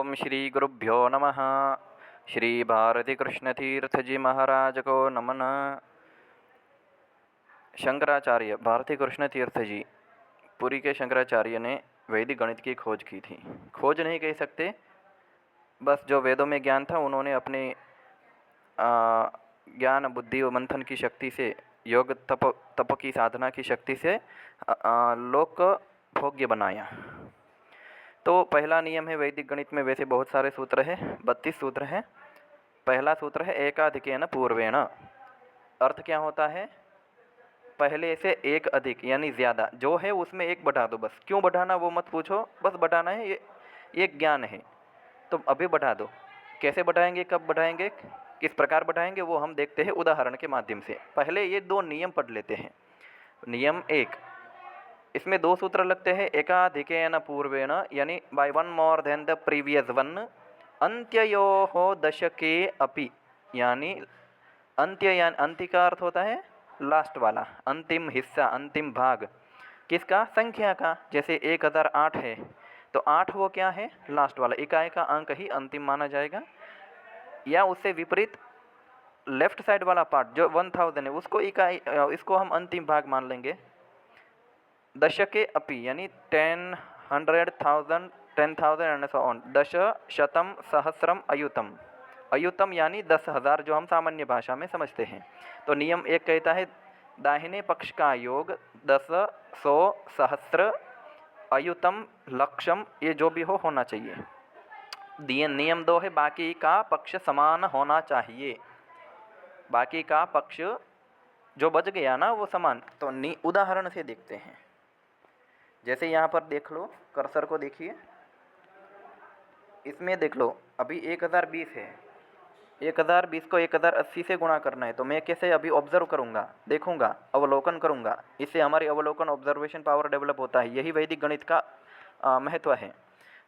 ओम श्री गुरुभ्यो नमः। श्री भारती कृष्ण तीर्थ जी महाराज को नमन। शंकराचार्य भारती कृष्ण तीर्थ जी, पुरी के शंकराचार्य ने वैदिक गणित की खोज की थी। खोज नहीं कह सकते, बस जो वेदों में ज्ञान था उन्होंने अपने ज्ञान बुद्धि व मंथन की शक्ति से, योग तप की साधना की शक्ति से लोक भोग्य बनाया। तो पहला नियम है वैदिक गणित में, वैसे बहुत सारे सूत्र हैं, 32 सूत्र हैं। पहला सूत्र है एकाधिकेन पूर्वेण। अर्थ क्या होता है? पहले से एक अधिक यानी ज़्यादा जो है उसमें एक बढ़ा दो। बस क्यों बढ़ाना वो मत पूछो, बस बढ़ाना है, ये ज्ञान है तो अभी बढ़ा दो। कैसे बढ़ाएंगे, कब बढ़ाएंगे, किस प्रकार बढ़ाएंगे वो हम देखते हैं उदाहरण के माध्यम से। पहले ये दो नियम पढ़ लेते हैं। नियम एक, इसमें दो सूत्र लगते हैं। एकाधिकेन पूर्वेण यानी by one more than the previous one. अंत्ययोः दशके अपि, यानी अंत्य यानी अंत्य का अर्थ होता है लास्ट वाला, अंतिम हिस्सा, अंतिम भाग। किसका? संख्या का। जैसे 1008 है तो 8 वो क्या है? लास्ट वाला, इकाई का अंक ही अंतिम माना जाएगा। या उससे विपरीत लेफ्ट साइड वाला पार्ट जो 1000 है उसको इकाई, इसको हम अंतिम भाग मान लेंगे। दशके अपि यानी 10, 100,000, 10,000 एंड सो ऑन। दश, शतम, सहस्रम, अयुतम। अयुतम यानी 10,000 जो हम सामान्य भाषा में समझते हैं। तो नियम एक कहता है दाहिने पक्ष का योग 10, 100, सहस्त्र, अयुतम, लक्षम, ये जो भी हो होना चाहिए। नियम दो है बाकी का पक्ष समान होना चाहिए। बाकी का पक्ष जो बच गया ना वो समान। तो उदाहरण से देखते हैं। जैसे यहाँ पर देख लो, कर्सर को देखिए, इसमें देख लो अभी 1020 है। 1020 को 1080 से गुणा करना है तो मैं कैसे अभी ऑब्जर्व करूँगा, देखूँगा, अवलोकन करूँगा। इससे हमारी अवलोकन ऑब्जर्वेशन पावर डेवलप होता है। यही वैदिक गणित का महत्व है।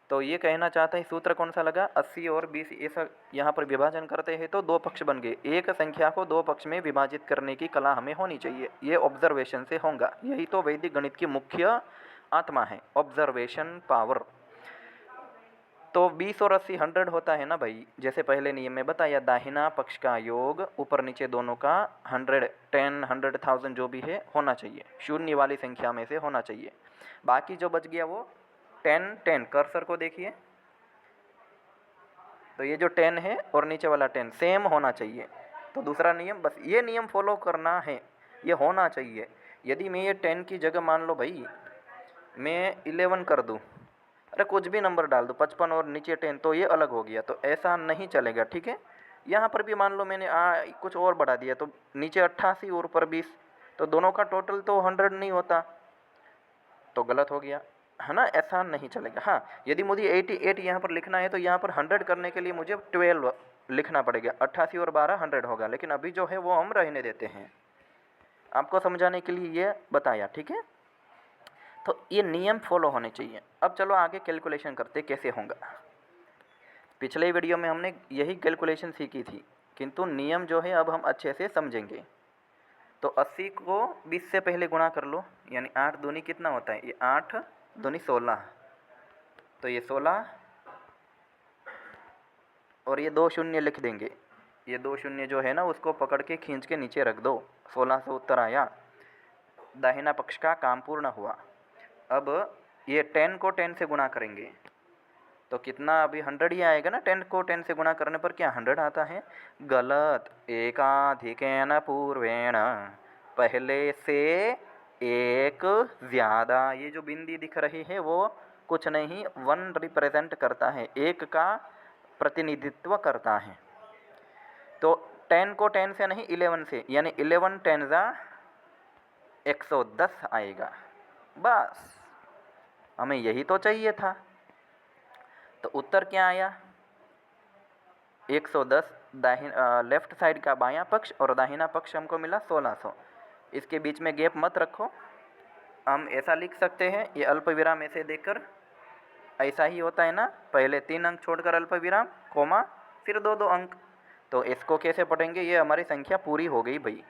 तो ये कहना चाहता है सूत्र कौन सा लगा? 80 और 20 ऐसा यहाँ पर विभाजन करते हैं तो दो पक्ष बन गए। एक संख्या को दो पक्ष में विभाजित करने की कला हमें होनी चाहिए। ये ऑब्जर्वेशन से होगा। यही तो वैदिक गणित की मुख्य आत्मा है, ऑब्जर्वेशन पावर। तो 20 और 80 100 होता है ना भाई। जैसे पहले नियम में बताया, दाहिना पक्ष का योग ऊपर नीचे दोनों का 100, 10, 100,000 जो भी है होना चाहिए, शून्य वाली संख्या में से होना चाहिए। बाकी जो बच गया वो 10, 10, कर्सर को देखिए तो ये जो 10 है और नीचे वाला 10 सेम होना चाहिए। तो दूसरा नियम, बस ये नियम फॉलो करना है, ये होना चाहिए। यदि मैं ये 10 की जगह मान लो भाई मैं 11 कर दूँ, अरे कुछ भी नंबर डाल दो, 55 और नीचे 10, तो ये अलग हो गया। तो ऐसा नहीं चलेगा, ठीक है। यहाँ पर भी मान लो मैंने कुछ और बढ़ा दिया तो नीचे 88 और ऊपर 20, तो दोनों का टोटल तो 100 नहीं होता, तो गलत हो गया, है ना। ऐसा नहीं चलेगा। हाँ, यदि मुझे 88 यहाँ पर लिखना है तो यहाँ पर 100 करने के लिए मुझे 12 लिखना पड़ेगा। 88 और 12 100 होगा, लेकिन अभी जो है वो हम रहने देते हैं। आपको समझाने के लिए ये बताया, ठीक है। तो ये नियम फॉलो होने चाहिए। अब चलो आगे कैलकुलेशन करते कैसे होगा। पिछले वीडियो में हमने यही कैलकुलेशन सीखी थी, किंतु नियम जो है अब हम अच्छे से समझेंगे। तो 80 को 20 से पहले गुणा कर लो, यानी 8 दूनी कितना होता है? ये 8 दूनी 16, तो ये 16 और ये 2 शून्य लिख देंगे। ये 2 शून्य जो है ना उसको पकड़ के खींच के नीचे रख दो। 16 से उत्तर आया, दाहिना पक्ष का काम पूर्ण हुआ। अब ये 10 को 10 से गुणा करेंगे तो कितना? अभी 100 ही आएगा ना। 10 को 10 से गुणा करने पर क्या 100 आता है? गलत। एकाधिकेन पूर्वेण, पहले से एक ज़्यादा। ये जो बिंदी दिख रही है वो कुछ नहीं, 1 रिप्रेजेंट करता है, एक का प्रतिनिधित्व करता है। तो 10 को 10 से नहीं 11 से, यानी 11 10 जा 110 आएगा। बस हमें यही तो चाहिए था। तो उत्तर क्या आया? 110 लेफ्ट साइड का बायां पक्ष और दाहिना पक्ष हमको मिला 1600। इसके बीच में गैप मत रखो। हम ऐसा लिख सकते हैं, ये अल्प विराम ऐसे देकर, ऐसा ही होता है ना, पहले 3 अंक छोड़कर अल्प विराम, कोमा, फिर 2 अंक। तो इसको कैसे पढ़ेंगे? ये हमारी संख्या पूरी हो गई भाई।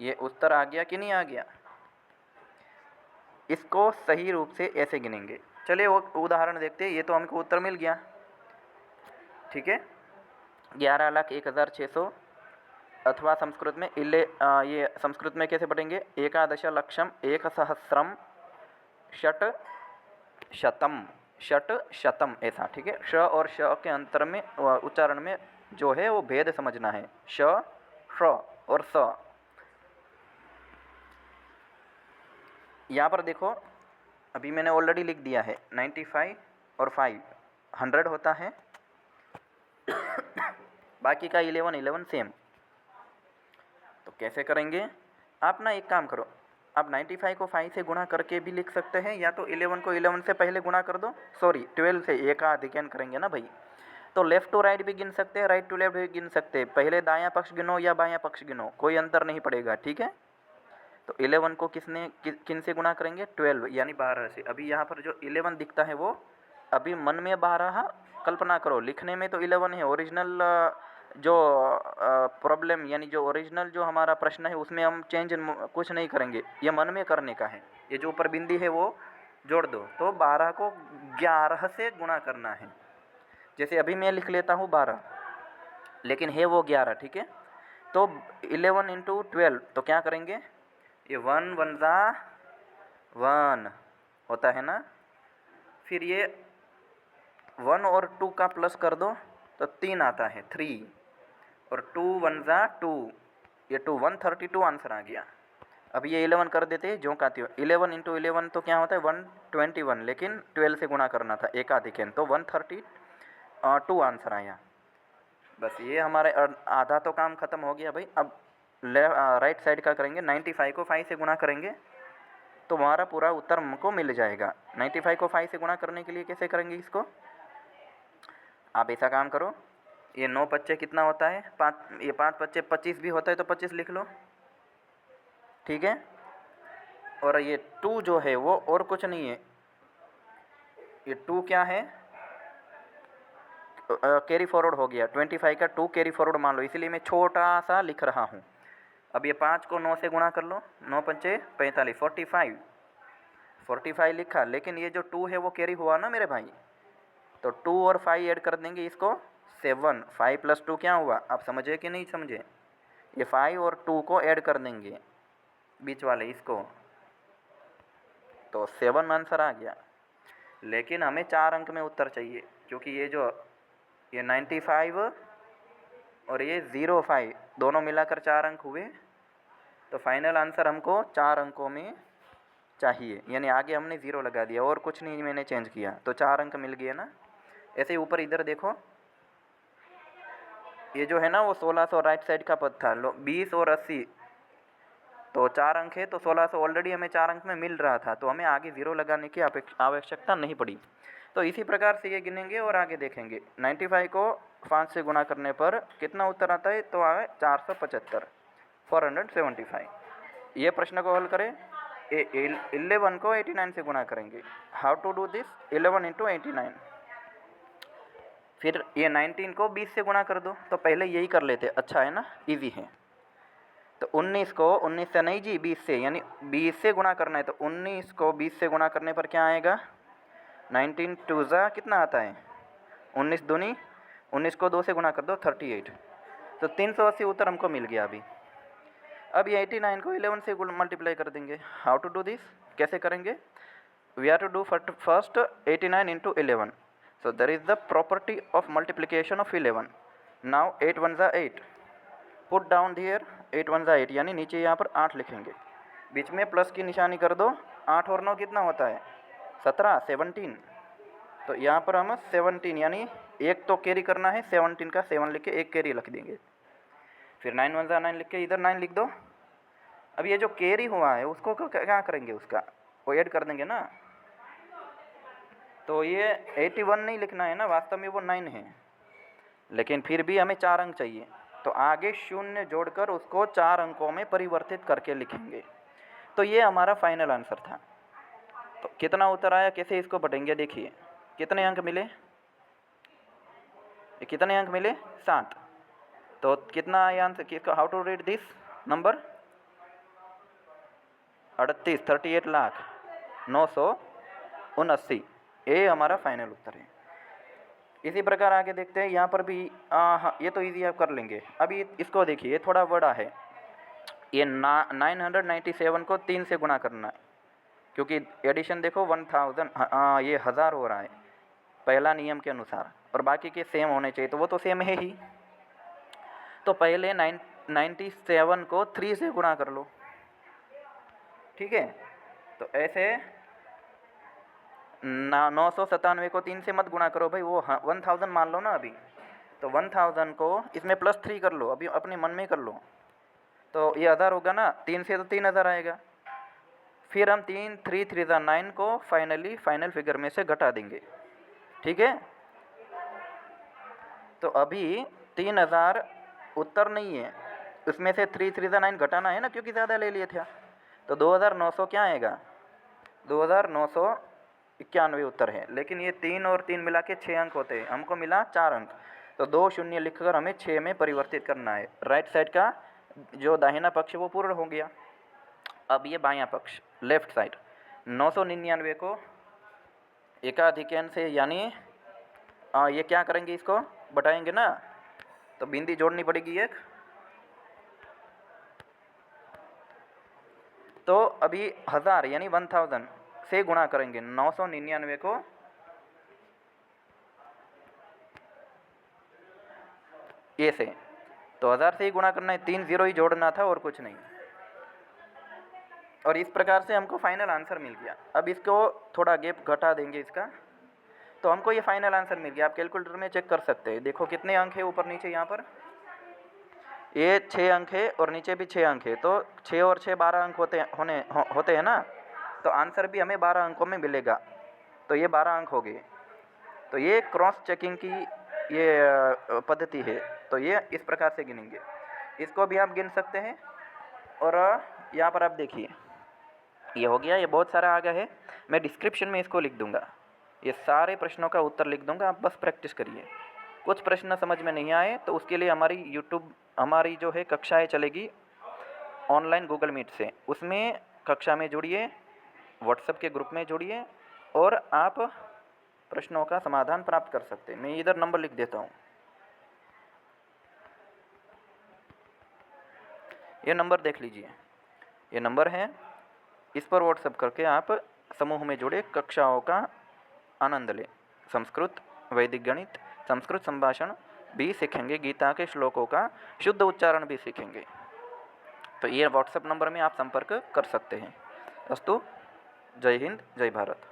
ये उत्तर आ गया कि नहीं आ गया? इसको सही रूप से ऐसे गिनेंगे। चलिए वो उदाहरण देखते हैं। ये तो हमको उत्तर मिल गया। ठीक है, 11,01,600 अथवा संस्कृत में ये संस्कृत में कैसे पढ़ेंगे, एकादश लक्षम एक सहस्रम षट शतम, षट शतम ऐसा, ठीक है। श और श के अंतर में उच्चारण में जो है वो भेद समझना है, श श और स। यहाँ पर देखो अभी मैंने ऑलरेडी लिख दिया है 95 और 5 100 होता है, बाकी का 11 11 सेम। तो कैसे करेंगे, आप ना एक काम करो, आप 95 को 5 से गुणा करके भी लिख सकते हैं, या तो 11 को 11 से पहले गुणा कर दो, सॉरी 12 से, एक का अधिकरण करेंगे ना भाई, तो लेफ़्ट टू राइट भी गिन सकते हैं, राइट टू लेफ्ट भी गिन सकते हैं, पहले दायां पक्ष गिनो या बायां पक्ष गिनो, कोई अंतर नहीं पड़ेगा, ठीक है। तो 11 को किन से गुणा करेंगे, 12 यानी 12 से। अभी यहाँ पर जो 11 दिखता है वो अभी मन में 12 कल्पना करो, लिखने में तो 11 है, ओरिजिनल जो प्रॉब्लम यानी जो ओरिजिनल जो हमारा प्रश्न है उसमें हम चेंज कुछ नहीं करेंगे, ये मन में करने का है। ये जो ऊपर बिंदी है वो जोड़ दो, तो 12 को 11 से गुणा करना है। जैसे अभी मैं लिख लेता हूँ 12, लेकिन है वो 11, ठीक है। तो 11 इंटू 12 तो क्या करेंगे, ये 1 1 ज़ा 1 होता है ना, फिर ये 1 और 2 का प्लस कर दो तो 3 आता है 3, और 2 1 ज़ा 2, ये 2 132 आंसर आ गया। अब ये 11 कर देते हैं जो कहती हो, 11 इंटू 11 तो क्या होता है 121, लेकिन 12 से गुणा करना था एकाधिकन, तो 132 आंसर आया। बस ये हमारे आधा तो काम ख़त्म हो गया भाई। अब राइट साइड का करेंगे, 95 को 5 से गुणा करेंगे तो हमारा पूरा उत्तर हमको मिल जाएगा। 95 को 5 से गुणा करने के लिए कैसे करेंगे इसको, आप ऐसा काम करो, ये 9 पच्चे कितना होता है 5, ये 5 पच्चे 25 भी होता है तो 25 लिख लो, ठीक है। और ये 2 जो है वो और कुछ नहीं है, ये 2 क्या है, कैरी फॉरवर्ड हो गया, 25 का 2 कैरी फॉरवर्ड मान लो, इसलिए मैं छोटा सा लिख रहा हूँ। अब ये 5 को 9 से गुणा कर लो, 9 पंचे 45, 45 लिखा, लेकिन ये जो 2 है वो कैरी हुआ ना मेरे भाई, तो 2 और 5 ऐड कर देंगे इसको 7, 5 प्लस 2 क्या हुआ, आप समझे कि नहीं समझे, ये 5 और 2 को ऐड कर देंगे बीच वाले इसको, तो 7 आंसर आ गया। लेकिन हमें 4 अंक में उत्तर चाहिए, क्योंकि ये 95 और ये 05 दोनों मिलाकर 4 अंक हुए, तो फाइनल आंसर हमको 4 अंकों में चाहिए, यानी आगे हमने 0 लगा दिया और कुछ नहीं मैंने चेंज किया, तो 4 अंक मिल गए ना। ऐसे ऊपर इधर देखो, ये जो है ना वो 1600 राइट साइड का पद था, 20 और 80, तो 4 अंक है, तो 1600 ऑलरेडी हमें 4 अंक में मिल रहा था, तो हमें आगे 0 लगाने की आवश्यकता नहीं पड़ी। तो इसी प्रकार से ये गिनेंगे और आगे देखेंगे। 95 को 5 से गुणा करने पर कितना उत्तर आता है, तो आए 475, 475। ये प्रश्न को हल करें, 11 को 89 से गुणा करेंगे। How to do this, 11 into 89, फिर ये 19 को 20 से गुणा कर दो, तो पहले यही कर लेते, अच्छा है ना, इजी है। तो 19 को 19 से नहीं जी 20 से, यानी 20 से गुणा करना है, तो 19 को 20 से गुणा करने पर क्या आएगा, 19 2 ज़ा कितना आता है 19 दूनी, 19 को 2 से गुणा कर दो 38, तो 380 उत्तर हमको मिल गया अभी। अब ये 89 को 11 से मल्टीप्लाई कर देंगे। हाउ टू डू दिस, कैसे करेंगे, we are to do first 89 into 11, so there is the property of multiplication of 11. now 8 1 ज़ा 8, पुट डाउन here 8 1 ज़ा 8, यानी नीचे यहाँ पर 8 लिखेंगे, बीच में प्लस की निशानी कर दो, 8 और 9 कितना होता है 17, 17, तो यहाँ पर हम 17 यानी एक तो कैरी करना है, 17 का 7 लिख के एक कैरी लिख देंगे, फिर 9 1 ज़ा 9 लिख के इधर 9 लिख दो। अब ये जो कैरी हुआ है उसको क्या करेंगे, उसका वो ऐड कर देंगे ना, तो ये 81 नहीं लिखना है ना, वास्तव में वो 9 है, लेकिन फिर भी हमें 4 अंक चाहिए, तो आगे शून्य जोड़कर उसको 4 अंकों में परिवर्तित करके लिखेंगे। तो ये हमारा फाइनल आंसर था। तो कितना उत्तर आया, कैसे इसको बढ़ेंगे, देखिए कितने अंक मिले, कितने अंक मिले 7, तो कितना आया answer, how to read this number, 38 lakh 979, ये हमारा फाइनल उत्तर है। इसी प्रकार आगे देखते हैं, यहाँ पर भी हाँ, ये तो इजी आप कर लेंगे। अभी इसको देखिए, ये थोड़ा बड़ा है। ये 997 को 3 से गुणा करना है, क्योंकि एडिशन देखो 1000, ये 1000 हो रहा है पहला नियम के अनुसार, और बाकी के सेम होने चाहिए, तो वो तो सेम है ही। तो पहले 97 को 3 से गुणा कर लो, ठीक है। तो ऐसे 997 को 3 से मत गुणा करो भाई, वो 1000 मान लो ना अभी। तो 1000 को इसमें +3 कर लो, अभी अपने मन में कर लो। तो ये 1000 होगा ना, 3 से तो 3000 आएगा। फिर हम 3 3 3 9 को फाइनल फिगर में से घटा देंगे, ठीक है। तो अभी 3000 उत्तर नहीं है, उसमें से 3 3 9 घटाना है ना, क्योंकि ज़्यादा ले लिए थे। तो 2900 क्या आएगा, 2991 उत्तर है। लेकिन ये 3 और 3 मिला के 6 अंक होते हैं, हमको मिला 4 अंक। तो 2 शून्य लिखकर हमें 6 में परिवर्तित करना है। राइट साइड का जो दाहिना पक्ष वो पूर्ण हो गया। अब ये बायां पक्ष लेफ्ट साइड, 999 को एकाधिकन से, यानी ये क्या करेंगे, इसको बटाएंगे ना, तो बिंदी जोड़नी पड़ेगी एक। तो अभी 1000 यानी 1000 से गुणा करेंगे 999 को, ये से। तो 1000 से ही गुणा करना है, 3 0 ही जोड़ना था और कुछ नहीं। और इस प्रकार से हमको फाइनल आंसर मिल गया। अब इसको थोड़ा गैप घटा देंगे इसका, तो हमको ये फाइनल आंसर मिल गया। आप कैलकुलेटर में चेक कर सकते हैं, देखो कितने अंक है ऊपर नीचे। यहाँ पर ये 6 अंक है और नीचे भी 6 अंक है, तो 6 और 6 12 अंक होते हैं ना। तो आंसर भी हमें 12 अंकों में मिलेगा। तो ये 12 अंक हो गए। तो ये क्रॉस चेकिंग की ये पद्धति है। तो ये इस प्रकार से गिनेंगे, इसको भी आप गिन सकते हैं। और यहाँ पर आप देखिए, ये हो गया। ये बहुत सारा आ गया है, मैं डिस्क्रिप्शन में इसको लिख दूंगा, ये सारे प्रश्नों का उत्तर लिख दूंगा, आप बस प्रैक्टिस करिए। कुछ प्रश्न समझ में नहीं आए तो उसके लिए हमारी जो है कक्षाएं चलेगी ऑनलाइन गूगल मीट से, उसमें कक्षा में जुड़िए, व्हाट्सएप के ग्रुप में जुड़िए और आप प्रश्नों का समाधान प्राप्त कर सकते हैं। मैं इधर नंबर लिख देता हूँ, ये नंबर देख लीजिए, ये नंबर है। इस पर व्हाट्सएप करके आप समूह में जुड़े, कक्षाओं का आनंद लें। संस्कृत, वैदिक गणित, संस्कृत संभाषण भी सीखेंगे, गीता के श्लोकों का शुद्ध उच्चारण भी सीखेंगे। तो ये व्हाट्सएप नंबर में आप संपर्क कर सकते हैं। अस्तु, जय हिंद, जय भारत।